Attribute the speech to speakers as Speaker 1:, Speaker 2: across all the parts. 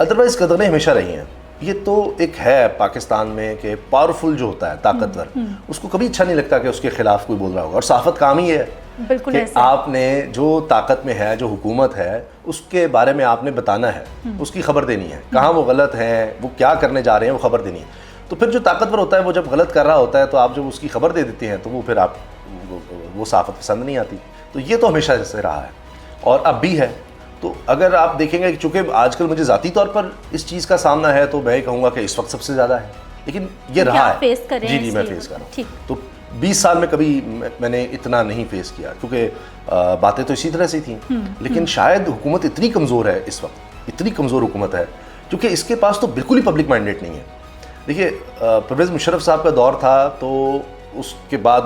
Speaker 1: Otherwise قدریں ہمیشہ رہی ہیں. یہ تو ایک ہے پاکستان میں کہ پاورفل جو ہوتا ہے طاقتور, اس کو کبھی اچھا نہیں لگتا کہ اس کے خلاف کوئی بول رہا ہوگا. اور صحافت کام ہی ہے کہ آپ نے جو طاقت میں ہے, جو حکومت ہے, اس کے بارے میں آپ نے بتانا ہے, اس کی خبر دینی ہے, کہاں وہ غلط ہیں, وہ کیا کرنے جا رہے ہیں, وہ خبر دینی ہے. تو پھر جو طاقتور ہوتا ہے وہ جب غلط کر رہا ہوتا ہے تو آپ جب اس کی خبر دے دیتے ہیں تو وہ پھر آپ وہ صحافت پسند نہیں آتی. تو یہ تو ہمیشہ سے رہا ہے اور اب بھی ہے. تو اگر آپ دیکھیں گے کہ چونکہ آج کل مجھے ذاتی طور پر اس چیز کا سامنا ہے تو میں کہوں گا کہ اس وقت سب سے زیادہ ہے, لیکن یہ رہا ہے. جی میں فیس کر رہا ہوں. تو 20 سال میں کبھی میں نے اتنا نہیں فیس کیا کیونکہ باتیں تو اسی طرح سے تھیں. لیکن شاید حکومت اتنی کمزور ہے اس وقت, اتنی کمزور حکومت ہے کیونکہ اس کے پاس تو بالکل ہی پبلک مینڈیٹ نہیں ہے. دیکھیے پرویز مشرف صاحب کا دور تھا تو اس کے بعد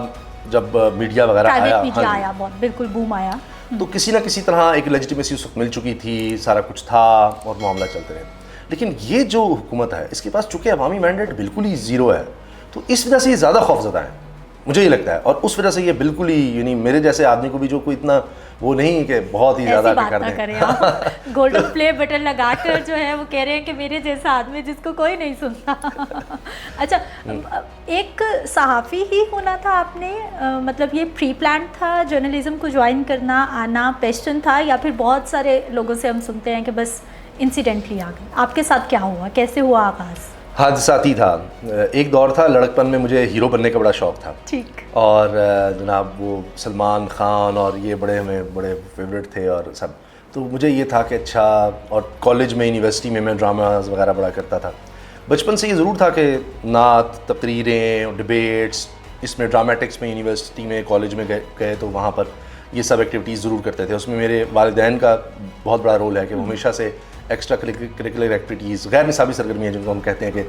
Speaker 1: جب میڈیا وغیرہ آیا
Speaker 2: بالکل بوم آیا
Speaker 1: تو کسی نہ کسی طرح ایک لیجیٹیمیسی اس وقت مل چکی تھی, سارا کچھ تھا اور معاملہ چلتے رہے. لیکن یہ جو حکومت ہے اس کے پاس چونکہ عوامی مینڈیٹ بالکل ہی زیرو ہے تو اس وجہ سے یہ زیادہ خوفزدہ ہیں, مجھے یہ لگتا ہے. اور اس وجہ سے یہ بالکل ہی یعنی میرے جیسے آدمی کو بھی جو کوئی اتنا وہ نہیں کہ بہت ہی زیادہ کر دیں
Speaker 2: گولڈن پلے بٹن لگا کر جو ہے وہ کہہ رہے ہیں کہ میرے جیسا آدمی جس کو کوئی نہیں سنتا. اچھا, ایک صحافی ہی ہونا تھا آپ نے, مطلب یہ پری پلان تھا جرنلزم کو جوائن کرنا, آنا پیشن تھا, یا پھر بہت سارے لوگوں سے ہم سنتے ہیں کہ بس انسیڈنٹلی آ گئے؟ آپ کے ساتھ کیا ہوا, کیسے ہوا آغاز؟
Speaker 1: حادثاتی تھا. ایک دور تھا لڑکپن میں مجھے ہیرو بننے کا بڑا شوق تھا.
Speaker 2: ٹھیک.
Speaker 1: اور جناب وہ سلمان خان اور یہ بڑے فیوریٹ تھے اور سب. تو مجھے یہ تھا کہ اچھا, اور کالج میں یونیورسٹی میں میں ڈراماز وغیرہ بڑا کرتا تھا. بچپن سے یہ ضرور تھا کہ نعت, تقریریں, ڈبیٹس, اس میں ڈرامیٹکس میں یونیورسٹی میں کالج میں گئے تو وہاں پر یہ سب ایکٹیویٹیز ضرور کرتے تھے. اس میں میرے والدین کا بہت بڑا رول ہے کہ وہ ہمیشہ سے ایکسٹرا کریکولر ایکٹیویٹیز, غیر نصابی سرگرمیاں جن کو ہم کہتے ہیں کہ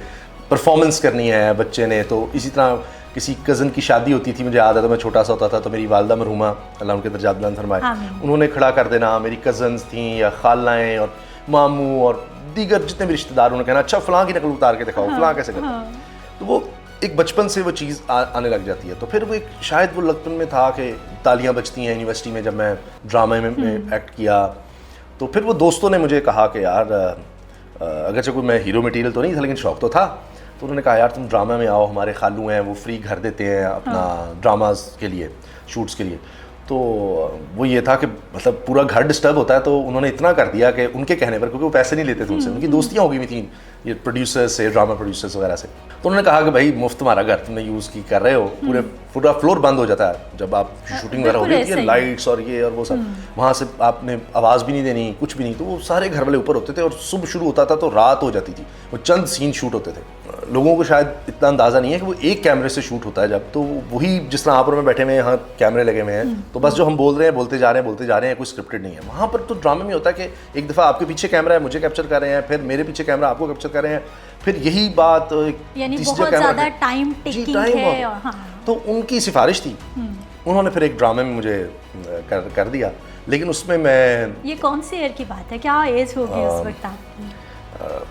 Speaker 1: پرفارمنس کرنی ہے بچے نے. تو اسی طرح کسی کزن کی شادی ہوتی تھی, مجھے یاد ہے میں چھوٹا سا ہوتا تھا تو میری والدہ مرحومہ اللہ ان کے درجات بلند فرمائے, انہوں نے کھڑا کر دینا, میری کزنس تھیں یا خالائیں اور ماموں اور دیگر جتنے بھی رشتہ دار, انہوں نے کہنا اچھا فلاں کی نقل اتار کے دکھاؤ, فلاں کیسے کرتا. تو وہ ایک بچپن سے وہ چیز آنے لگ جاتی ہے. تو پھر وہ ایک شاید وہ لگپن میں تھا کہ تالیاں بجتی ہیں یونیورسٹی میں جب میں ڈرامے میں ایکٹ کیا. تو پھر وہ دوستوں نے مجھے کہا کہ یار اگرچہ کوئی میں ہیرو مٹیریل تو نہیں تھا لیکن شوق تو تھا. تو انہوں نے کہا یار تم ڈرامے میں آؤ, ہمارے خالو ہیں وہ فری گھر دیتے ہیں اپنا ڈراماز کے لیے, شوٹس کے لیے. تو وہ یہ تھا کہ مطلب پورا گھر ڈسٹرب ہوتا ہے تو انہوں نے اتنا کر دیا کہ ان کے کہنے پر, کیونکہ وہ پیسے نہیں لیتے تھے ان سے, ان کی دوستیاں ہو گئی ہوئی تھیں یہ پروڈیوسر سے, ڈرامہ پروڈیوسرس وغیرہ سے. تو انہوں نے کہا کہ بھائی مفت تمہارا گھر تم نے یوز کر رہے ہو, پورا فلور بند ہو جاتا ہے جب آپ شوٹنگ وغیرہ ہو رہی ہوتی ہے, لائٹس اور یہ اور وہ سب, وہاں سے آپ نے آواز بھی نہیں دینی, کچھ بھی نہیں. تو وہ سارے گھر والے اوپر ہوتے تھے اور صبح شروع ہوتا تھا تو رات ہو جاتی تھی. وہ چند سین شوٹ ہوتے تھے. لوگوں کو شاید اتنا اندازہ نہیں ہے کہ وہ ایک کیمرے سے شوٹ ہوتا ہے جب, تو وہی جس طرح آپ اور میں بیٹھے ہوئے ہیں یہاں کیمرے لگے ہوئے ہیں تو بس جو ہم بول رہے ہیں بولتے جا رہے ہیں, کوئی اسکرپٹڈ نہیں ہے. وہاں پر تو ڈرامے میں ہوتا ہے کہ ایک دفعہ آپ کے پیچھے کیمرہ ہے, مجھے کیپچر کر رہے ہیں, پھر میرے پیچھے کیمرہ آپ کو کیپچر کر رہے ہیں, پھر یہی بات
Speaker 2: یعنی بہت زیادہ ٹائم ٹیکنگ ہے.
Speaker 1: تو ان کی سفارش تھی, انہوں نے پھر ایک ڈرامے میں مجھے کر دیا. لیکن اس میں
Speaker 2: یہ کون سی ایئر کی بات ہے, کیا ایج ہوگی اس وقت آپ کی؟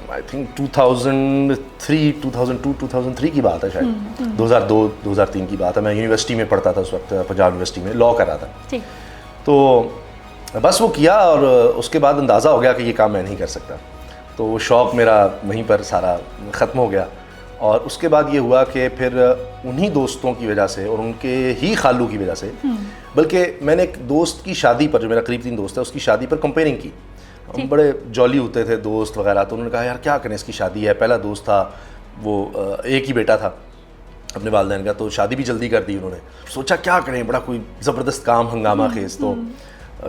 Speaker 1: آئی تھنک 2003 کی بات ہے, شاید 2002-2003 کی بات ہے. میں یونیورسٹی میں پڑھتا تھا اس وقت, پنجاب یونیورسٹی میں لاء کر رہا تھا. تو بس وہ کیا اور اس کے بعد اندازہ ہو گیا کہ یہ کام میں نہیں کر سکتا. تو وہ شوق میرا وہیں پر سارا ختم ہو گیا. اور اس کے بعد یہ ہوا کہ پھر انہی دوستوں کی وجہ سے اور ان کے ہی خالو کی وجہ سے, بلکہ میں نے ایک دوست کی شادی پر, جو میرا قریب ترین دوست ہے, اس کی شادی پر کمپیئرنگ کی. ہم بڑے جولی ہوتے تھے دوست وغیرہ, تو انہوں نے کہا یار کیا کریں, اس کی شادی ہے, پہلا دوست تھا, وہ ایک ہی بیٹا تھا اپنے والدین کا, تو شادی بھی جلدی کر دی. انہوں نے سوچا کیا کریں, بڑا کوئی زبردست کام ہنگامہ خیز. تو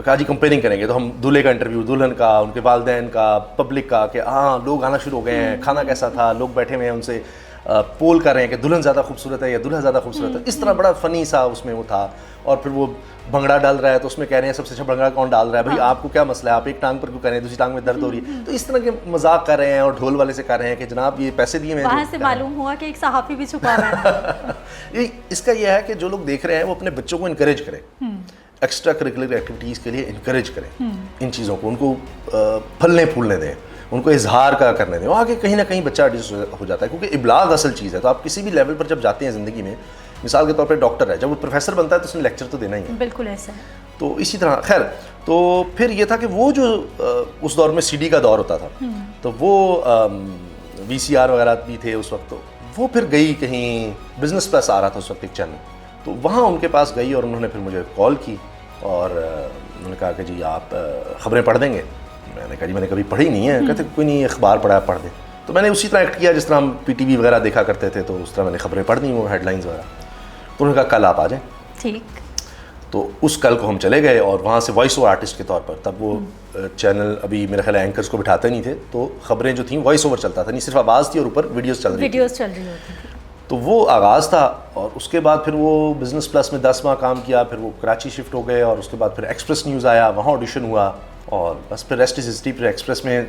Speaker 1: کہا جی کمپیئرنگ کریں گے. تو ہم دولہے کا انٹرویو, دلہن کا, ان کے والدین کا, پبلک کا, کہ ہاں لوگ آنا شروع ہو گئے ہیں, کھانا کیسا تھا, لوگ بیٹھے ہوئے ہیں ان سے پول کر رہے ہیں کہ دلہن زیادہ خوبصورت ہے یا دلہا زیادہ خوبصورت ہے. اس طرح بڑا فنی سا اس میں وہ تھا. اور پھر وہ بھنگڑا ڈال رہا ہے تو اس میں کہہ رہے ہیں سب سے اچھا بھنگڑا کون ڈال رہا ہے, بھائی آپ کو کیا مسئلہ ہے, آپ ایک ٹانگ پر کیوں کر رہے ہیں, دوسری ٹانگ میں درد ہو رہی ہے. تو اس طرح کے مذاق کر رہے ہیں, اور ڈھول والے سے کر رہے ہیں کہ جناب یہ پیسے دیے میں.
Speaker 2: وہاں سے معلوم ہوا کہ ایک صحافی بھی چھپا ہوا ہے.
Speaker 1: اس کا یہ ہے کہ جو لوگ دیکھ رہے ہیں وہ اپنے بچوں کو انکریج کریں, ایکسٹرا کریکولر ایکٹیویٹیز کے لیے انکریج کریں ان چیزوں کو, ان کو پھلنے پھولنے دیں, ان کو اظہار کا کرنے دیں. وہاں کے کہیں نہ کہیں بچہ ایڈجسٹ ہو جاتا ہے, کیونکہ ابلاغ اصل چیز ہے. تو آپ کسی بھی لیول پر جب جاتے ہیں زندگی میں, مثال کے طور پہ ڈاکٹر ہے, جب وہ پروفیسر بنتا ہے تو اس نے لیکچر تو دینا ہی ہے.
Speaker 2: بالکل ایسا ہے.
Speaker 1: تو اسی طرح خیر تو پھر یہ تھا کہ وہ جو اس دور میں سی ڈی کا دور ہوتا تھا تو وہ وی سی آر وغیرہ بھی تھے اس وقت, تو وہ پھر گئی کہیں بزنس پلس آ رہا تھا اس وقت ایک چینل, تو وہاں ان کے پاس گئی اور انہوں نے پھر مجھے کال کی اور انہوں نے کہا کہ جی آپ خبریں پڑھ دیں گے. میں نے کہا جی میں نے کبھی پڑھی نہیں ہے. کہتے کوئی نہیں, اخبار پڑھا پڑھ دیں. تو میں نے اسی طرح ایکٹ کیا جس طرح ہم پی ٹی وی وغیرہ دیکھا کرتے تھے, تو اس طرح میں نے خبریں پڑھ دیں وہ ہیڈ لائنز وغیرہ. تو انہوں نے کہا کل آپ آ جائیں.
Speaker 2: ٹھیک.
Speaker 1: تو اس کل کو ہم چلے گئے اور وہاں سے وائس اوور آرٹسٹ کے طور پر, تب وہ چینل ابھی میرے خیال اینکرز کو بٹھاتے نہیں تھے, تو خبریں جو تھیں وائس اوور چلتا تھا, نہیں صرف آواز تھی اور اوپر ویڈیوز چل رہی
Speaker 2: ہوتی.
Speaker 1: تو وہ آغاز تھا. اور اس کے بعد پھر وہ بزنس پلس میں 10 ماہ کام کیا, پھر وہ کراچی شفٹ ہو گئے اور اس کے بعد پھر ایکسپریس نیوز آیا, وہاں آڈیشن ہوا اور بس پھر ریسٹ از ہسٹری. پھر ایکسپریس میں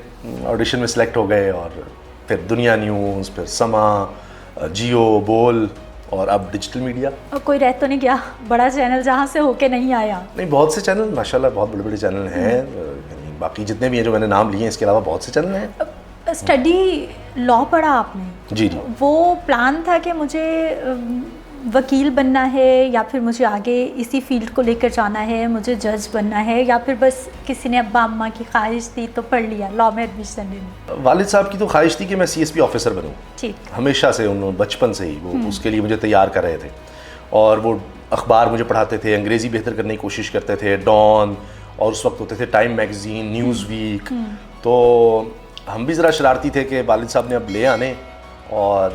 Speaker 1: آڈیشن میں سلیکٹ ہو گئے اور پھر دنیا نیوز, پھر سما, جیو, بول اور اب ڈیجیٹل میڈیا.
Speaker 2: کوئی رہ تو نہیں گیا بڑا چینل جہاں سے ہو کے نہیں آیا؟
Speaker 1: نہیں, بہت سے چینل ماشاءاللہ, بہت بڑے بڑے چینل ہیں. باقی جتنے بھی ہیں جو میں نے نام لیے ہیں, اس کے علاوہ بہت سے چینل ہیں.
Speaker 2: اسٹڈی لا پڑھا آپ نے؟
Speaker 1: جی جی.
Speaker 2: وہ پلان تھا کہ مجھے وکیل بننا ہے یا پھر مجھے آگے اسی فیلڈ کو لے کر جانا ہے, مجھے جج بننا ہے, یا پھر بس کسی نے ابا اماں کی خواہش تھی تو پڑھ لیا لا میں ایڈمیشن لینا؟ والد
Speaker 1: صاحب کی تو خواہش تھی کہ میں سی ایس پی آفیسر بنوں.
Speaker 2: ٹھیک.
Speaker 1: ہمیشہ سے انہوں نے بچپن سے ہی وہ اس کے لیے مجھے تیار کر رہے تھے اور وہ اخبار مجھے پڑھاتے تھے, انگریزی بہتر کرنے کی کوشش کرتے تھے, ڈان اور اس وقت ہوتے تھے ٹائم میگزین, نیوز ویک. تو ہم بھی ذرا شرارتی تھے کہ والد صاحب نے اب لے آنے, اور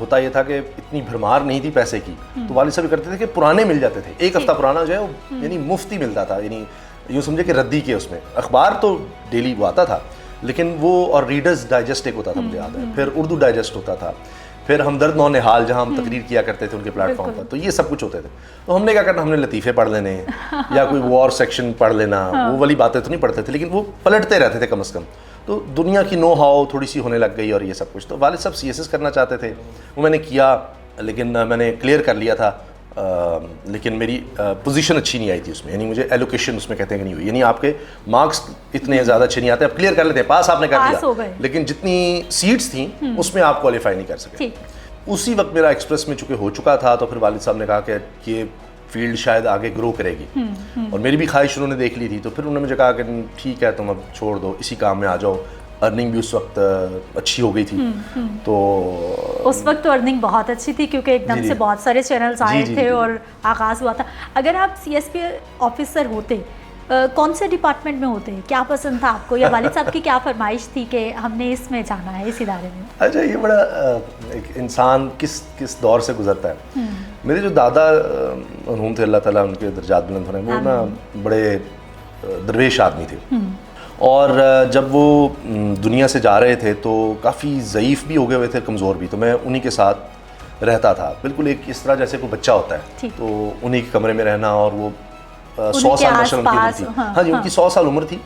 Speaker 1: ہوتا یہ تھا کہ اتنی بھرمار نہیں تھی پیسے کی, تو والد صاحب یہ کرتے تھے کہ پرانے مل جاتے تھے, ایک ہفتہ پرانا جو ہے وہ یعنی مفتی ملتا تھا, یعنی یوں سمجھے کہ ردی کے اس میں. اخبار تو ڈیلی وہ آتا تھا لیکن وہ, اور ریڈرز ڈائجسٹ ایک ہوتا تھا مجھے یاد ہے, پھر اردو ڈائجسٹ ہوتا تھا, پھر ہمدرد نو نہال جہاں ہم تقریر کیا کرتے تھے ان کے پلیٹ فارم پر, تو یہ سب کچھ ہوتے تھے. تو ہم نے کیا کرنا, ہم نے لطیفے پڑھ لینے یا کوئی وار سیکشن پڑھ لینا, وہ والی باتیں تو نہیں پڑھتے تھے لیکن وہ پلٹتے رہتے تھے کم از کم. تو دنیا کی نو ہاؤ تھوڑی سی ہونے لگ گئی اور یہ سب کچھ. تو والد صاحب سی ایس ایس کرنا چاہتے تھے, وہ میں نے کیا لیکن میں نے کلیئر کر لیا تھا, لیکن میری پوزیشن اچھی نہیں آئی تھی اس میں, یعنی مجھے ایلوکیشن اس میں کہتے ہیں کہ نہیں ہوئی, یعنی آپ کے مارکس اتنے زیادہ اچھے نہیں آتے, آپ کلیئر کر لیتے ہیں, پاس آپ نے کر لیا لیکن جتنی سیٹس تھیں اس میں آپ کوالیفائی نہیں کر سکے. اسی وقت میرا ایکسپریس میں چونکہ ہو چکا تھا, تو پھر والد صاحب نے کہا کہ یہ فیلڈ شاید آگے گرو کرے گی, اور میری بھی خواہش انہوں نے دیکھ لی تھی. تو پھر انہوں نے مجھے کہا کہ ٹھیک ہے تم اب چھوڑ دو, اسی کام میں آ جاؤ. ارننگ بھی اس وقت اچھی ہو گئی تھی, تو
Speaker 2: اس وقت تو ارننگ بہت اچھی تھی کیونکہ ایک دم سے بہت سارے چینلز آئے تھے اور آغاز ہوا تھا. اگر آپ سی ایس پی آفیسر ہوتے, کون سے ڈپارٹمنٹ میں ہوتے, کیا پسند تھا آپ کو, یا والد صاحب کی کیا فرمائش تھی کہ ہم نے اس میں جانا ہے, اس ادارے میں؟
Speaker 1: اچھا, یہ بڑا ایک انسان کس دور سے گزرتا ہے. میرے جو دادا انہوں تھے, اللہ تعالیٰ ان کے درجات بلند ہونے, وہ نا بڑے درویش آدمی تھے, اور جب وہ دنیا سے جا رہے تھے تو کافی ضعیف بھی ہو گئے ہوئے تھے, کمزور بھی. تو میں انہی کے ساتھ رہتا تھا, بالکل ایک اس طرح جیسے کوئی بچہ ہوتا ہے, تو انہی کے کمرے میں رہنا. اور وہ 100 سال ماشاءاللہ ان کی عمر تھی. ہاں جی, ان کی 100 سال عمر تھی.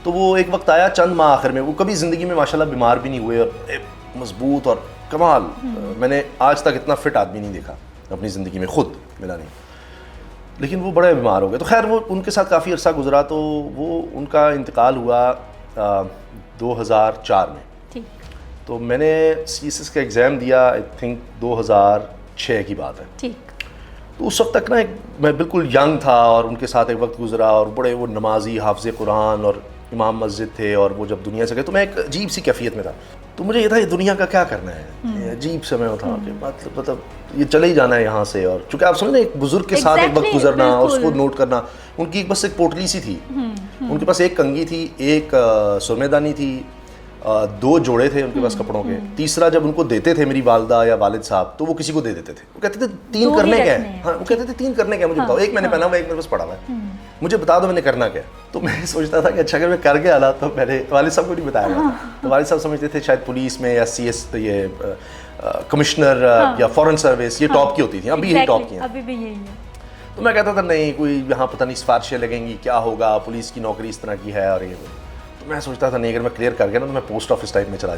Speaker 1: تو وہ ایک وقت آیا چند ماہ آخر میں, وہ کبھی زندگی میں ماشاءاللہ بیمار بھی نہیں ہوئے, اور مضبوط اور کمال. میں نے آج تک اتنا فٹ آدمی نہیں دیکھا اپنی زندگی میں, خود ملا نہیں, لیکن وہ بڑے بیمار ہو گئے. تو خیر وہ ان کے ساتھ کافی عرصہ گزرا. تو وہ ان کا انتقال ہوا 2004 میں. تو میں نے سی ایس ایس کا ایگزام دیا, آئی تھنک 2006 کی بات ہے. تو اس وقت تک نا میں بالکل ینگ تھا, اور ان کے ساتھ ایک وقت گزرا, اور بڑے وہ نمازی, حافظ قرآن اور امام مسجد تھے, اور وہ جب دنیا سے گئے تو میں ایک عجیب سی کیفیت میں تھا. تو مجھے یہ تھا یہ دنیا کا کیا کرنا ہے, عجیب سا میں تھا کہ مطلب یہ چلے ہی جانا ہے یہاں سے. اور چونکہ آپ سمجھیں ایک بزرگ کے ساتھ ایک وقت گزرنا اور اس کو نوٹ کرنا. ان کی بس ایک پوٹلی سی تھی, ان کے پاس ایک کنگھی تھی, ایک سرمے دانی تھی, 2 جوڑے تھے ان کے پاس کپڑوں کے. تیسرا جب ان کو دیتے تھے میری والدہ یا والد صاحب, تو وہ کسی کو دے دیتے تھے. وہ کہتے تھے 3 کرنے کیا ہے, ہاں وہ کہتے تھے 3 کرنے کیا ہے, مجھے بتاؤ. ایک میں نے پہنا ہوا, ایک میرے پاس پڑا ہوا ہے, مجھے بتا دو میں نے کرنا کیا. تو میں سوچتا تھا کہ اچھا اگر میں کر کے آلا, تو پہلے والد صاحب کو نہیں بتایا گیا تھا. تو والد صاحب سمجھتے تھے شاید پولیس میں یا سی ایس یہ کمشنر یا فورن سروس یہ ٹاپ کی ہوتی تھی, ابھی یہی ٹاپ کی ہیں,
Speaker 2: ابھی بھی یہی ہے.
Speaker 1: تو میں کہتا تھا نہیں, کوئی یہاں پتہ نہیں سفارشیں لگیں گی, کیا ہوگا, پولیس کی نوکری اس طرح کی ہے. اور یہ تو میں سوچتا تھا نہیں, اگر میں کلیئر کر گیا نا تو میں پوسٹ آفس ٹائپ میں چلا